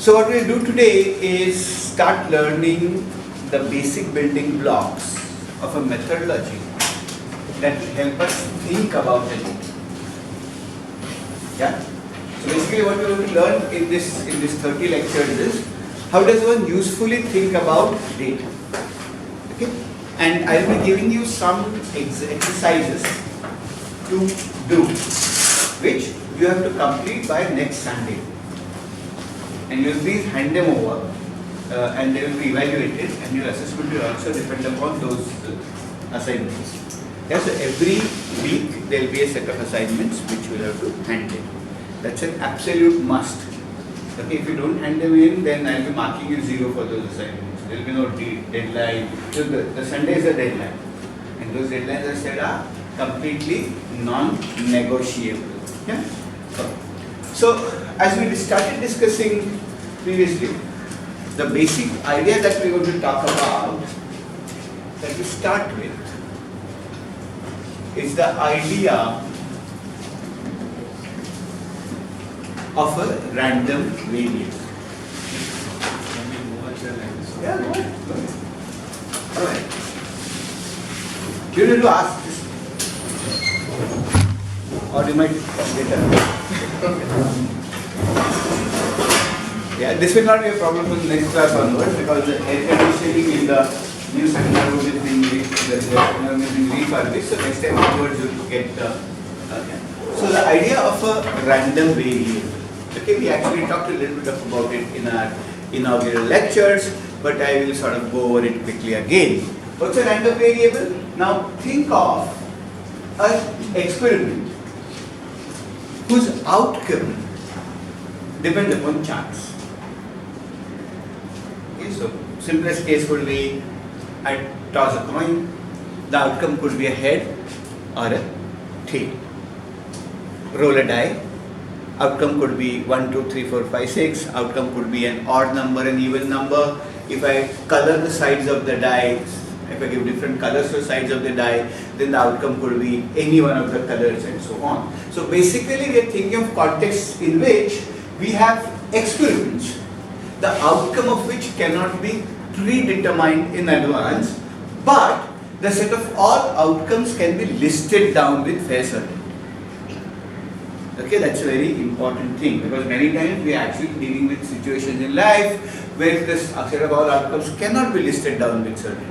So what we'll do today is start learning the basic building blocks of a methodology that will help us think about the data. Yeah? So basically what we're going to learn in this 30 lectures is how does one usefully think about data. Okay? And I will be giving you some exercises to do, which you have to complete by next Sunday. And you will please hand them over and they will be evaluated, and your assessment will also depend upon those assignments. Yeah, so every week there will be a set of assignments which you will have to hand in. That's an absolute must. Okay, if you don't hand them in, then I will be marking you 0 for those assignments. There will be no deadline. So the Sunday is a deadline. And those deadlines I said are completely non-negotiable. Yeah? So, as we started discussing previously, the basic idea that we are going to talk about, that we start with, is the idea of a random variable. Yeah, go ahead. Alright. You need to ask this, or you might get a. Yeah, this will not be a problem in the next class onwards, because the air conditioning in the new seminar room is being refurbished. So next time onwards you will get the. So the idea of a random variable. Okay, we actually talked a little bit about it in our inaugural lectures, but I will sort of go over it quickly again. What's a random variable? Now think of an experiment whose outcome depends upon chance. Okay, so simplest case would be I toss a coin, the outcome could be a head or a tail. Roll a die, outcome could be 1, 2, 3, 4, 5, 6, outcome could be an odd number, an even number. If I color the sides of the die, if I give different colors to the sides of the die, then the outcome could be any one of the colors and so on. So basically we are thinking of contexts in which we have experiments, the outcome of which cannot be predetermined in advance, but the set of all outcomes can be listed down with fair certainty. Okay, that's a very important thing, because many times we are actually dealing with situations in life where this set of all outcomes cannot be listed down with certainty.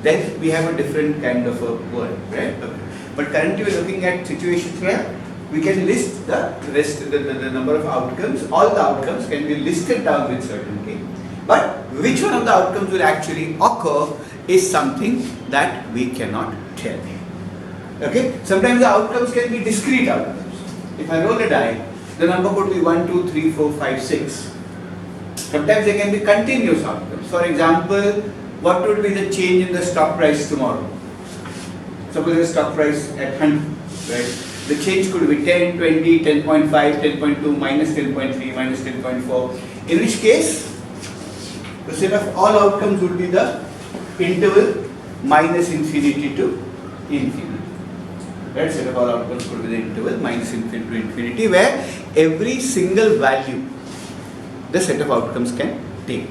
Then we have a different kind of a word, right? Okay. But currently we are looking at situations where we can list the number of outcomes, all the outcomes can be listed down with certainty. But which one of the outcomes will actually occur is something that we cannot tell. Okay? Sometimes the outcomes can be discrete outcomes. If I roll a die, the number could be 1, 2, 3, 4, 5, 6. Sometimes they can be continuous outcomes. For example, what would be the change in the stock price tomorrow? Suppose the stock price at 100, right? The change could be 10, 20, 10.5, 10.2, minus 10.3, minus 10.4. In which case, the set of all outcomes would be the interval minus infinity to infinity. Right? Set of all outcomes could be the interval minus infinity to infinity, where every single value the set of outcomes can take.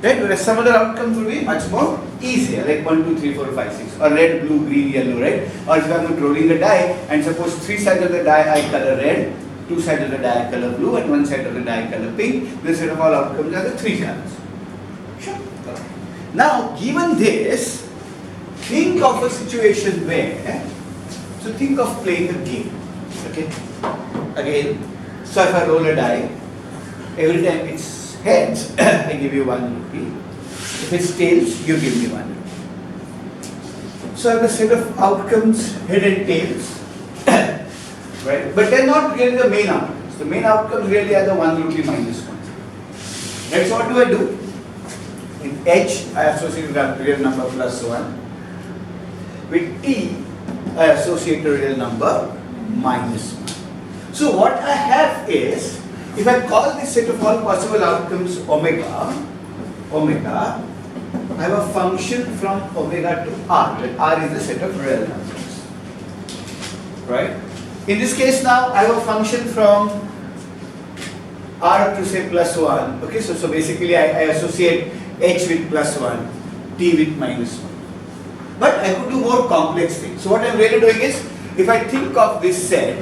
Right? Whereas some other outcomes will be much more easier, like 1, 2, 3, 4, 5, 6, or red, blue, green, yellow, right? Or if I am rolling a die, and suppose 3 sides of the die I color red, 2 sides of the die I color blue, and 1 side of the die I color pink, the set of all outcomes are the 3 colors. Sure. Now, given this, think of a situation where, so think of playing a game, okay? Again, so if I roll a die, every time it's heads, I give you 1 rupee. If it's tails, you give me 1 rupee. So I have a set of outcomes, head and tails, right? But they're not really the main outcomes. The main outcomes really are the 1 rupee minus 1. Right, so what do I do? In H, I associate the real number plus 1. With T, I associate a real number minus 1. So what I have is, if I call this set of all possible outcomes omega, I have a function from omega to r, where r is the set of real numbers. Right? In this case now, I have a function from r up to say plus 1. Okay, so basically I associate h with plus 1, t with minus 1. But I could do more complex things. So what I'm really doing is, if I think of this set,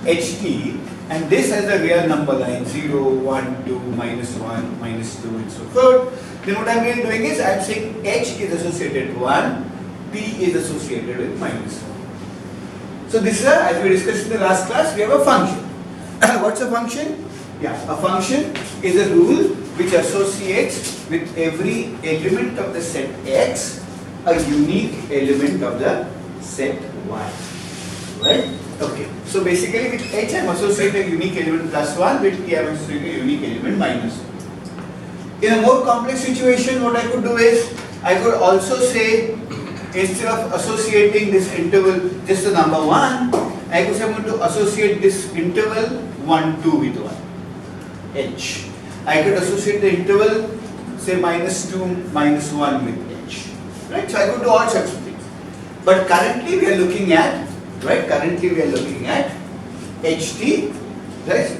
ht, and this has a real number line 0, 1, 2, minus 1, minus 2 and so forth, then what I'm really doing is I'm saying h is associated with 1, t is associated with minus 1. So this is, as we discussed in the last class, we have a function. What's a function? Yeah, a function is a rule which associates with every element of the set x a unique element of the set y. Right? Okay. So basically with h I am associating a unique element plus 1, with t I am associating a unique element minus 1. In a more complex situation, what I could do is, I could also say, instead of associating this interval just the number 1, I could say I'm going to associate this interval 1, 2 with 1. H. I could associate the interval, say minus 2, minus 1 with h. Right? So I could do all sorts of things. But currently we are looking at, right? Currently we are looking at ht, right?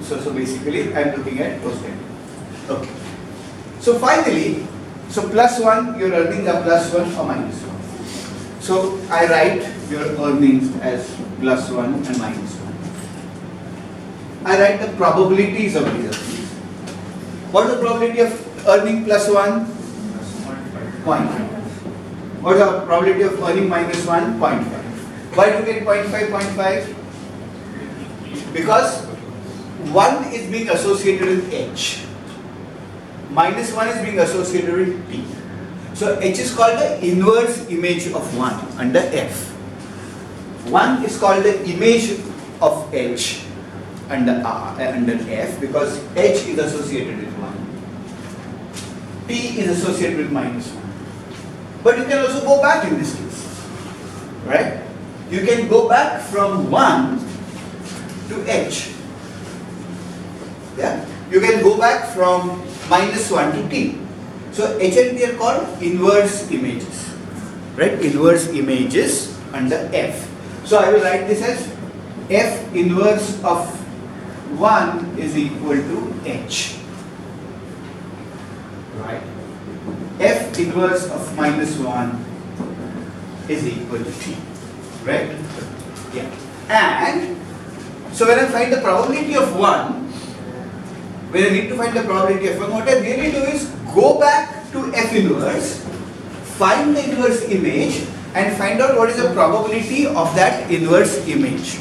So basically I am looking at those values. Okay. So finally, so plus 1, your earnings are plus 1 or minus 1. So I write your earnings as plus 1 and minus 1. I write the probabilities of these earnings. What is the probability of earning plus 1? 0.5. What is the probability of earning minus 1? 0.5. Why do we get 0.5, 0.5? Because 1 is being associated with h. Minus 1 is being associated with t. So h is called the inverse image of 1 under f. 1 is called the image of h under f because h is associated with 1. T is associated with minus 1. But you can also go back in this case. Right? You can go back from 1 to h. Yeah? You can go back from minus 1 to t. So h and t are called inverse images. Right? Inverse images under f. So I will write this as f inverse of 1 is equal to h. Right? F inverse of minus 1 is equal to t. Right? Yeah. And so when I find the probability of 1, when I need to find the probability of 1, what I really do is go back to f inverse, find the inverse image, and find out what is the probability of that inverse image.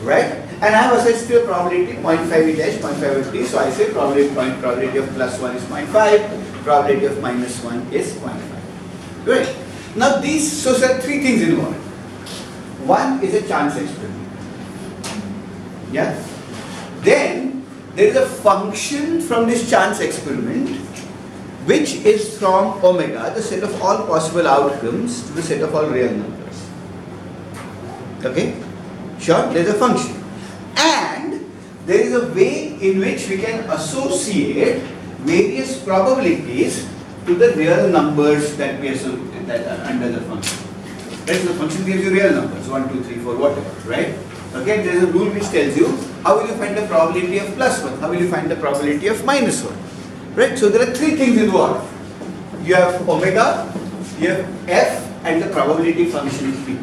Right? And I have assessed the probability 0.5 with h, 0.5 with t. So I say probability of plus 1 is 0.5, probability of minus 1 is 0.5. Right? Now these, so there are three things involved. One is a chance experiment. Yeah? Then there is a function from this chance experiment which is from omega, the set of all possible outcomes, to the set of all real numbers. Okay? Sure? There is a function. And there is a way in which we can associate various probabilities to the real numbers that we associate that are under the function. Right? So the function gives you real numbers, 1, 2, 3, 4, whatever, right? Okay, there is a rule which tells you how will you find the probability of plus 1, how will you find the probability of minus 1. Right? So there are three things involved. You have omega, you have f, and the probability function p.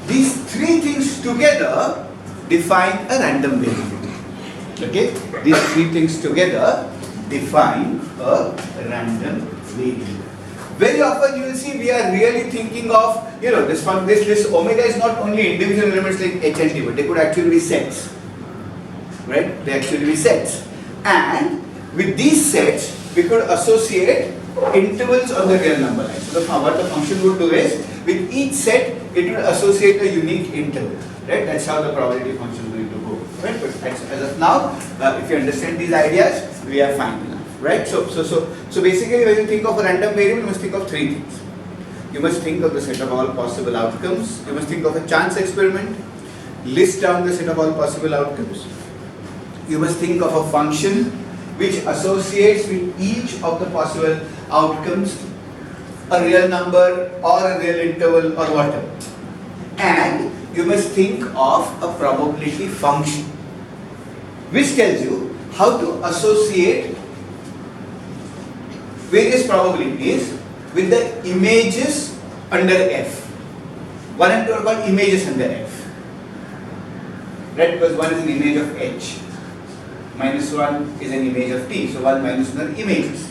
These three things together define a random variable. Okay? These three things together define a random variable. Very often you will see we are really thinking of, this omega is not only individual elements like h and t, but they could actually be sets. Right? They actually be sets. And with these sets, we could associate intervals on the real number line. So what the function would do is, with each set, it will associate a unique interval. Right? That's how the probability function is going to go. Right? But as of now, if you understand these ideas, we are fine enough. Right? So basically, when you think of a random variable, you must think of three things. You must think of the set of all possible outcomes. You must think of a chance experiment. List down the set of all possible outcomes. You must think of a function which associates with each of the possible outcomes a real number or a real interval or whatever. And you must think of a probability function. which tells you how to associate various probabilities with the images under F. 1 and 2 are called images under F. Right? Because 1 is an image of H. Minus 1 is an image of T. So 1 minus 1 are images.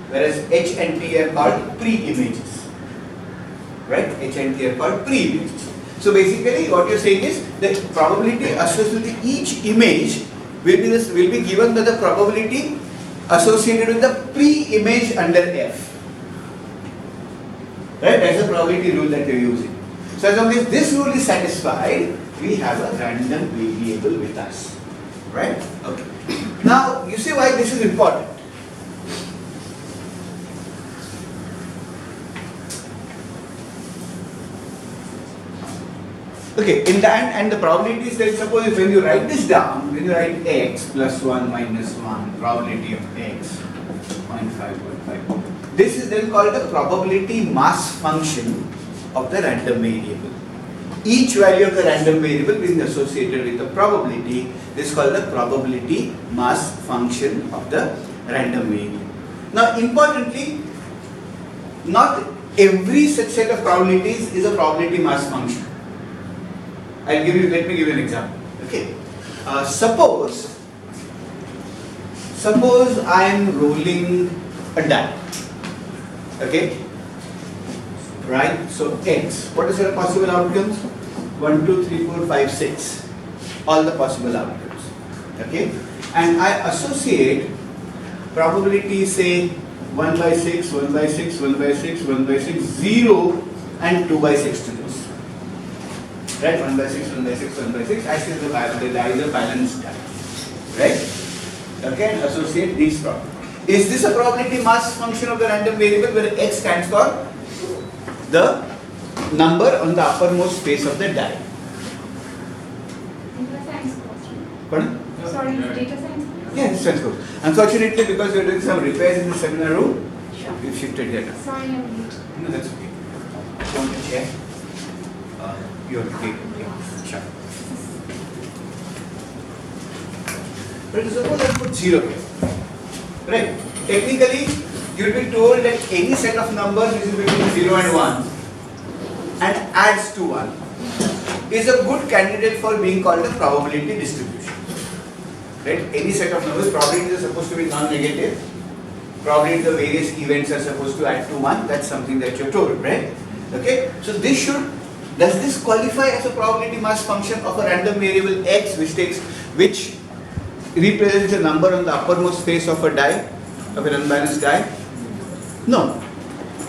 Whereas H and T are called pre-images. Right? H and T are called pre-images. So basically what you're saying is the probability associated with each image will be given by the probability associated with the pre-image under F. Right? That's the probability rule that you're using. So as long as this rule is satisfied, we have a random variable with us. Right? Okay. Now, you see why this is important. Okay, in that, and the probability is that suppose if when you write this down, when you write x plus 1 minus 1, probability of x, 0.5. This is then called the probability mass function of the random variable. Each value of the random variable being associated with the probability, this is called the probability mass function of the random variable. Now importantly, not every such set of probabilities is a probability mass function. Let me give you an example. Okay. Suppose I am rolling a die. Okay. Right. So x. What is the possible outcomes? 1, 2, 3, 4, 5, 6. All the possible outcomes. Okay. And I associate probability say 1 by 6, 1 by 6, 1 by 6, 1 by 6, 0 and 2 by 6 to this. Right, 1 by 6, 1 by 6, 1 by 6, I say the die is a balanced die. Right? Okay, and associate these probabilities. Is this a probability mass function of the random variable where x stands for the number on the uppermost face of the die? Data science course. Pardon? Sorry, data science course. Yeah, this science course. Unfortunately, because we are doing some repairs in the seminar room, Sure. we've shifted data. Sorry, I'm late. No, that's okay. Want to check? Your date. Yeah, sure. But suppose I put 0 here. Right? Technically, you'll be told that any set of numbers which is between 0 and 1 and adds to 1 is a good candidate for being called a probability distribution. Right? Any set of numbers, probabilities are supposed to be non-negative. Probably the various events are supposed to add to 1. That's something that you're told, right? Okay? So this should, does this qualify as a probability mass function of a random variable x which represents a number on the uppermost face of a die, of an unbalanced die? No.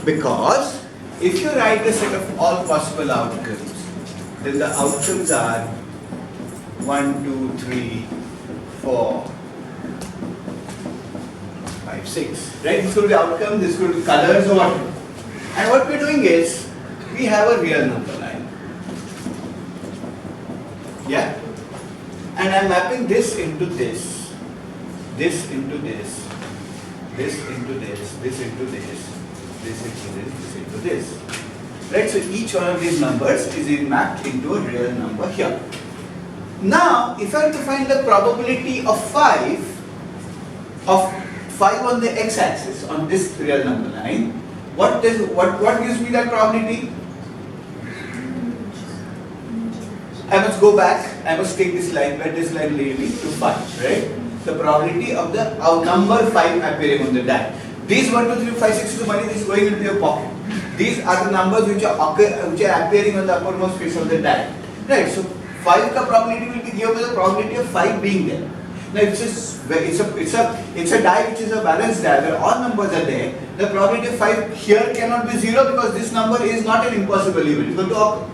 Because if you write a set of all possible outcomes, then the outcomes are 1, 2, 3, 4, 5, 6. Right? This could be outcome, this could be colors or what. And what we're doing is, we have a real number line. Yeah? And I'm mapping this into this, this into this, this into this, this into this, this into this, this into this. Right? So each one of these numbers is mapped into a real number here. Now, if I have to find the probability of 5 on the x-axis on this real number line, what gives me that probability? I must go back, I must take this line, let this line lead me to 5, right? The probability of the number 5 appearing on the die. These 1, 2, 3, 5, 6 is the money that is going into your pocket. These are the numbers which are appearing on the uppermost face of the die. Right, so 5 ka probability will be given by the probability of 5 being there. Now it's a die which is a balanced die where all numbers are there. The probability of 5 here cannot be 0 because this number is not an impossible event. It's going to occur.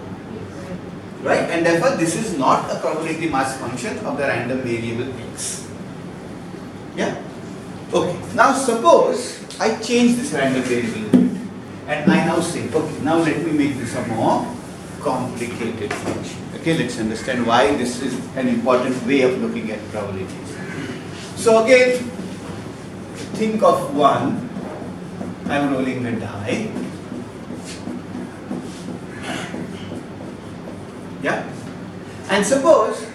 Right? And therefore this is not a probability mass function of the random variable x. Yeah? Okay. Now suppose I change this random variable and I now say, okay, now let me make this a more complicated function. Okay, let's understand why this is an important way of looking at probabilities. So again, think of one, I'm rolling the die. Yeah? And suppose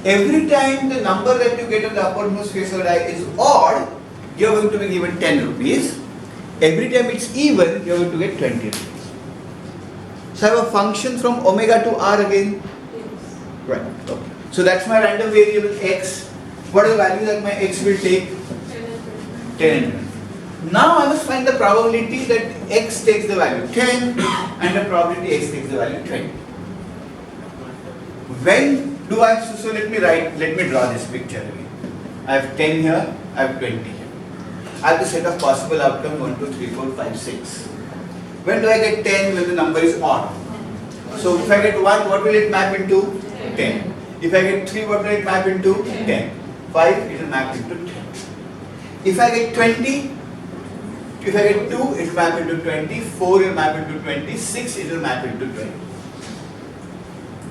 Every time the number that you get on the uppermost face of the die is odd, you are going to be given 10 rupees. Every time it's even, you are going to get 20 rupees. So I have a function from omega to r again. Right. Okay. So that's my random variable x. What is the value that my x will take? 10 and 20. Now I must find the probability that x takes the value 10 and the probability x takes the value 20. When do I, so let me draw this picture again. I have 10 here, I have 20 here. I have the set of possible outcomes 1, 2, 3, 4, 5, 6. When do I get 10? When the number is odd. So if I get 1, what will it map into? 10. If I get 3, what will it map into? 10. 5, it will map into 10. If I get 20, if I get 2, it will map into 20, 4 will map into 20, 6 it will map into 20.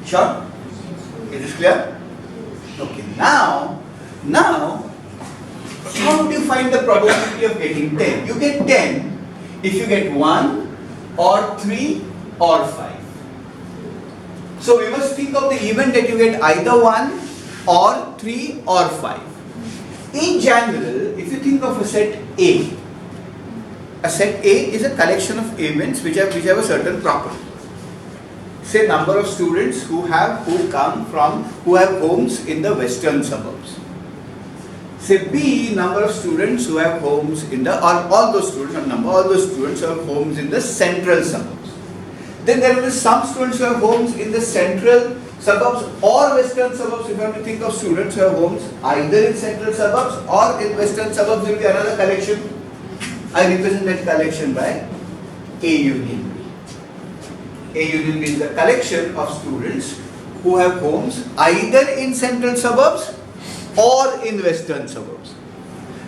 Sure? Is this clear? Okay, now, how do you find the probability of getting 10? You get 10 if you get 1 or 3 or 5. So we must think of the event that you get either 1 or 3 or 5. In general, if you think of a set A is a collection of events which have a certain property. Say number of students who have homes in the western suburbs. Say B, number of students who have homes in the, or all those students who have homes in the central suburbs. Then there will be some students who have homes in the central suburbs or western suburbs. If you have to think of students who have homes either in central suburbs or in western suburbs, there will be another collection. I represent that collection by A union B. A union B is the collection of students who have homes either in central suburbs or in western suburbs.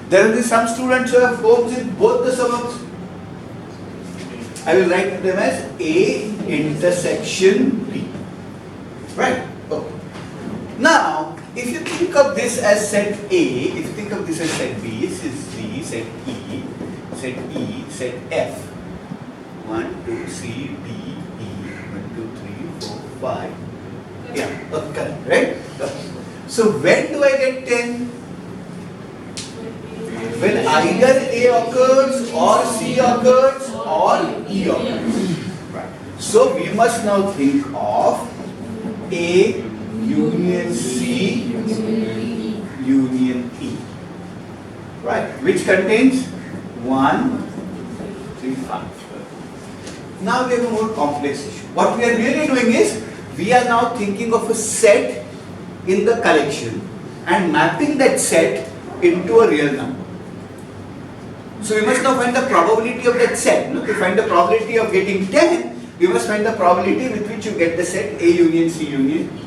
There will be some students who have homes in both the suburbs. I will write them as A intersection B. Right? Okay. Now, if you think of this as set A, if you think of this as set B, this is C, set E, set F. 1, 2, C, D, E, 1, 2, 3, 4, 5. Yeah, okay, right? So when do I get 10? When either A occurs or C occurs or E occurs. Right. So we must now think of A union C union E. Right, which contains 1, 3, 5. Now we have a more complex issue. What we are really doing is, we are now thinking of a set in the collection and mapping that set into a real number. So we must now find the probability of that set. To find the probability of getting 10, we must find the probability with which you get the set A union C union E.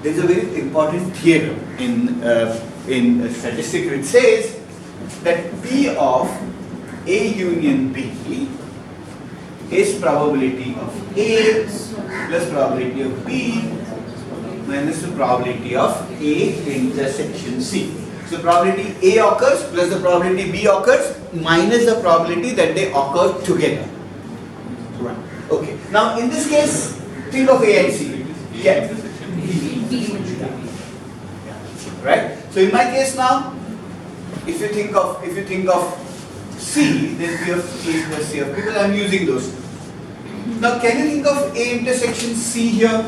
There is a very important theorem in statistics which says that P of A union B is probability of A plus probability of B minus the probability of A intersection C. So probability A occurs plus the probability B occurs minus the probability that they occur together. Right. Okay. Now in this case, think of A and C. Yeah. Right. So in my case now, if you think of C, then P of A plus C of B, because I am using those. Now can you think of A intersection C here?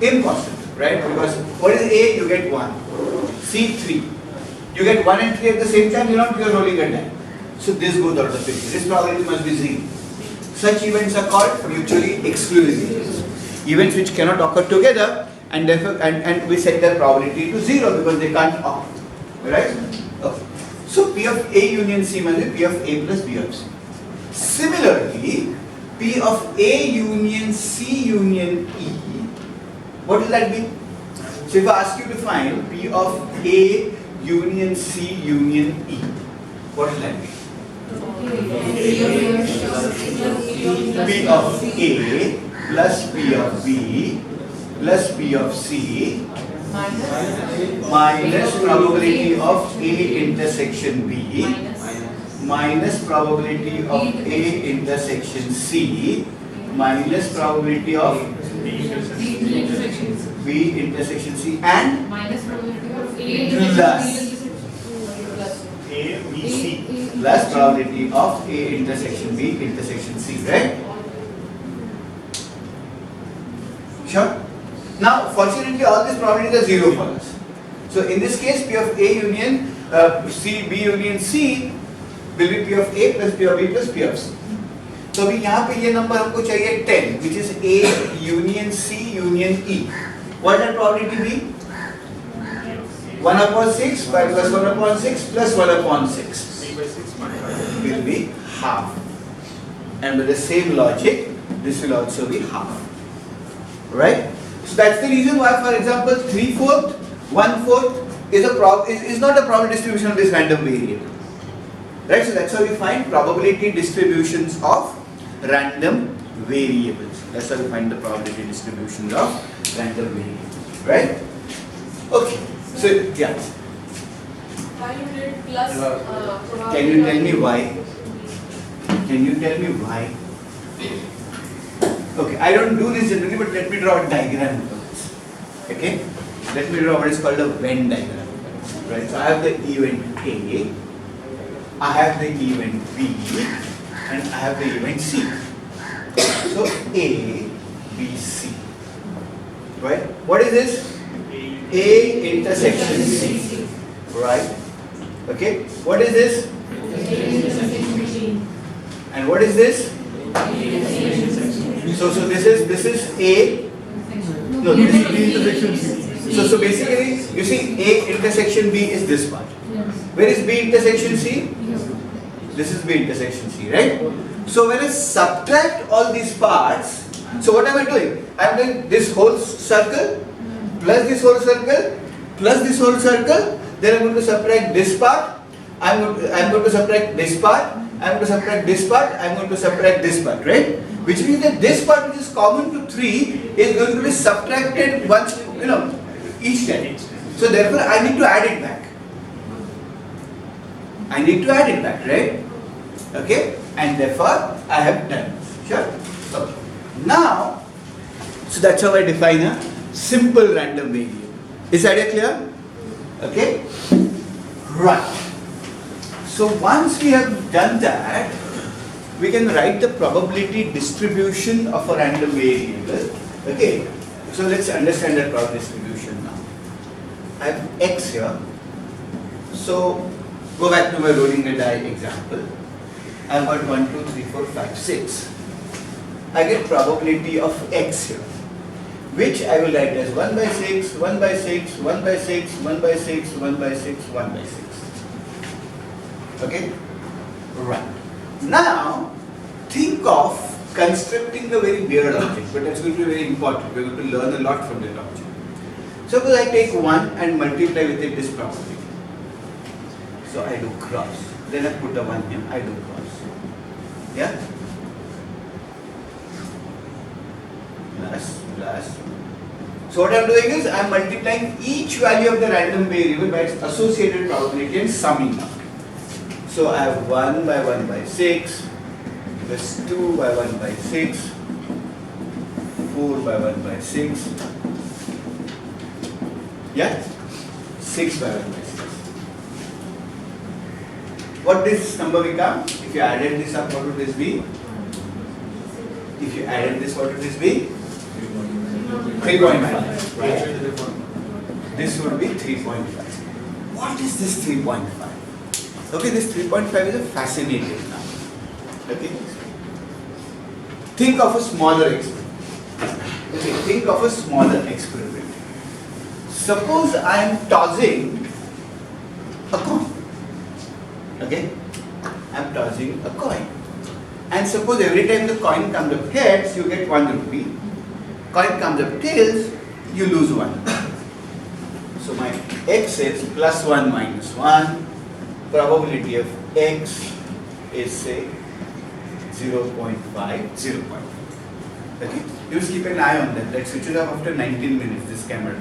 Impossible, right? Because what is A? You get 1. C 3. You get 1 and 3 at the same time, you are rolling a die. So this goes out of the picture. This probability must be 0. Such events are called mutually exclusive events. Events which cannot occur together, and therefore and we set their probability to 0 because they can't occur. Right? Okay. So P of A union C must be P of A plus B of C. Similarly, P of A union C union E, what will that be? So if I ask you to find P of A union C union E, what will that be? P of A plus P of B plus P of C minus probability of A intersection B minus probability of A intersection C minus probability of B intersection C and Minus probability of Plus. A, B, C. plus probability of A intersection B intersection C, right? Sure? Now, fortunately, all these probabilities are zero for us. So, in this case, P of A union C, B union C will be P of A plus P of B plus P of C. तो अभी यहाँ पे ये number हमको चाहिए 10, which is A union C union E. What will probability be? 1 upon 6 by plus 1 upon 6 plus 1 upon 6 3 by 6 minus will be half. And with the same logic, this will also be half. Right? So that's the reason why, for example, 3/4, 1/4 is not a probability distribution of this random variable. Right? So that's how we find probability distributions of random variables. That's how we find the probability distributions of random variables. Right? Okay. So yeah. Why you did plus probability? Can you tell me why? Can you tell me why? Okay, I don't do this generally, but let me draw a diagram for this. Okay? Let me draw what is called a Venn diagram. Right? So I have the event A, I have the event B, and I have the event C. So A, B, C. Right? What is this? A intersection C. Right? Okay? What is this? And what is this? So this is A. No, this is B intersection C. So basically, you see A intersection B is this part. Where is B intersection C? This is B intersection C, right? So when I subtract all these parts, so what am I doing? I am doing this whole circle plus this whole circle plus this whole circle. Then I am going to subtract this part. I am going to subtract this part. I am going to subtract this part. I am going to subtract this part, right? Which means that this part which is common to 3 is going to be subtracted once, each time. So therefore I need to add it back. I need to add it back, right? Okay? And therefore I have done this. Sure? Okay. Now, so that's how I define a simple random variable. Is that clear? Okay? Right. So once we have done that, we can write the probability distribution of a random variable. Okay? So let's understand that probability distribution now. I have X here. So go back to my rolling the die example. I've got 1, 2, 3, 4, 5, 6. I get probability of X here, which I will write as 1 by 6, 1 by 6, 1 by 6, 1 by 6, 1 by 6, 1 by 6. Okay? Right. Now, think of constructing a very weird object, but that's going to be very important. We're going to learn a lot from that object. Suppose I take 1 and multiply with it this probability. So I do cross. Then I put a 1 here, I do cross. Yeah? Plus. So what I am doing is I am multiplying each value of the random variable by its associated probability and summing up. So I have 1 by 1 by 6, plus 2 by 1 by 6, 4 by 1 by 6, yeah? 6 by 1 by 6. What this number become? If you added this up, what would this be? If you added this, what would this be? 3.5. Right? This would be 3.5. What is this 3.5? Okay, this 3.5 is a fascinating number. Okay. Think of a smaller experiment. Okay, think of a smaller experiment. Suppose I am tossing a coin. Okay? I am tossing a coin. And suppose every time the coin comes up heads, you get 1 rupee. Coin comes up tails, you lose 1. So my X is plus 1 minus 1. Probability of X is say 0.5, 0.5. Okay? You just keep an eye on that. That switches off after 19 minutes, this camera.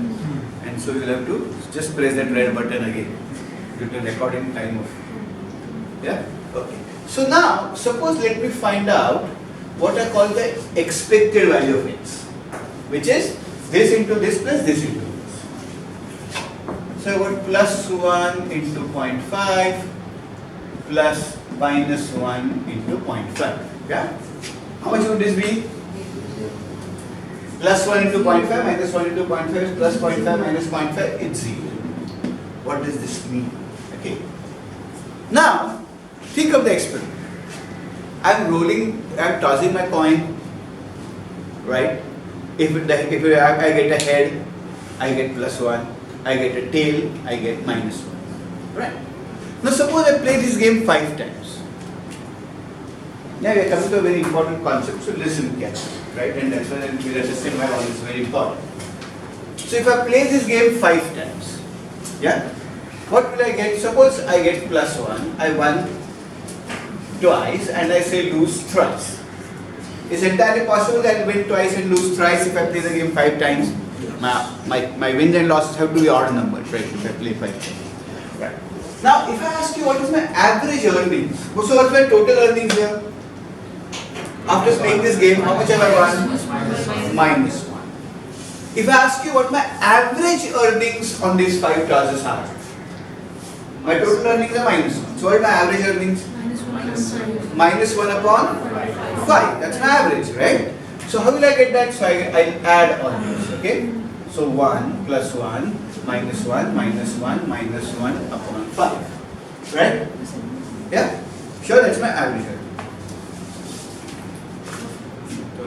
And so you'll have to just press that red button again due to recording time of. Yeah? Okay. So now, suppose let me find out what I call the expected value of X. which is this into this plus this into this. So I got plus 1 into 0.5 plus minus 1 into 0.5. Yeah? How much would this be? Plus 1 into 0.5 minus 1 into 0.5 is plus 0.5 minus 0.5, it's 0. What does this mean? Okay. Now, think of the experiment. I'm tossing my coin, right? If I get a head, I get plus 1. I get a tail, I get minus 1. Right? Now suppose I play this game 5 times. Now we are coming to a very important concept, so listen carefully, right? And that's why we'll understand why all this is very important. So if I play this game 5 times, yeah? What will I get? Suppose I get plus 1, I won twice and I say lose thrice. It's entirely possible that I win twice and lose thrice if I play the game 5 times. My wins and losses have to be odd numbers, right? If I play 5 times. Right. Now, if I ask you what is my average earnings, so what's my total earnings here? After playing this game, how much have I won? Minus 1. If I ask you what my average earnings on these 5 classes are, my total earnings are minus 1. So what is my average earnings? Minus 1 upon 5. That's my average, right? So how will I get that? So I'll add all this, okay? So 1 plus 1 minus 1 minus 1 minus 1 upon 5. Right? Yeah? Sure, that's my average earnings. So